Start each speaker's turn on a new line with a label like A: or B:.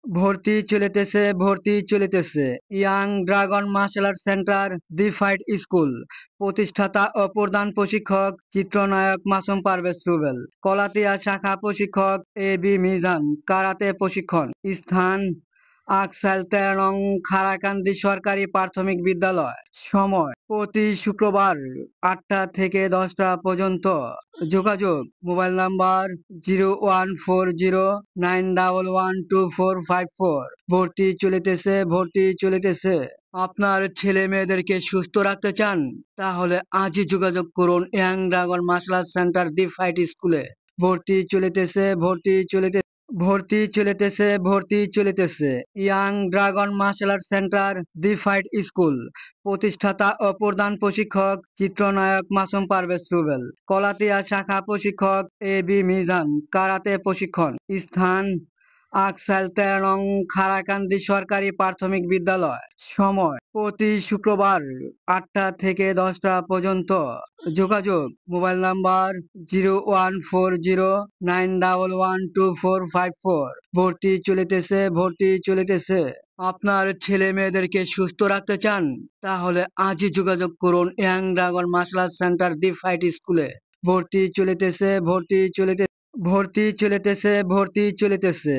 A: ভর্তি চলিতেছে। Young dragon martial art centre the fight school. প্রতিষ্ঠাতা ও প্রধান প্রশিক্ষক চিত্রনায়ক মাসুম পারভেজ রুবেল। কলাতিয়া শাখা প্রশিক্ষক এ বি মিজান। কারাতে প্রশিক্ষণ। স্থান আকসাইল ১৩ নং খারাকান্দি সরকারি প্রাথমিক বিদ্যালয়। সময় প্রতি শুক্রবার ৮টা থেকে ১০টা পর্যন্ত। যোগাযোগ মোবাইল নাম্বার 01409112454। ভর্তি চলিতেছে। আপনার ছেলে মেয়েদেরকে সুস্থ রাখতে চান, তাহলে আজই যোগাযোগ করুন young dragon martial art centre the fight স্কুলে। ভর্তি চলিতেছে। Young dragon martial art centre the fight school. প্রতিষ্ঠাতা ও প্রধান প্রশিক্ষক চিত্রনায়ক মাসুম পারভেজ রুবেল। কলাতিয়া শাখা প্রশিক্ষক এ বি মিজান। কারাতে প্রশিক্ষণ। স্থান আকসাইল ১৩ নং খারাকান্দি সরকারি প্রাথমিক বিদ্যালয়। সময় প্রতি শুক্রবার ৮টা থেকে ১০টা পর্যন্ত। যোগাযোগ মোবাইল নাম্বার 01409112454। ভর্তি চলিতেছে। আপনার ছেলে মেয়েদেরকে সুস্থ রাখতে চান, তাহলে আজই যোগাযোগ করুন young dragon martial art centre the fight স্কুলে। ভর্তি চলিতেছে।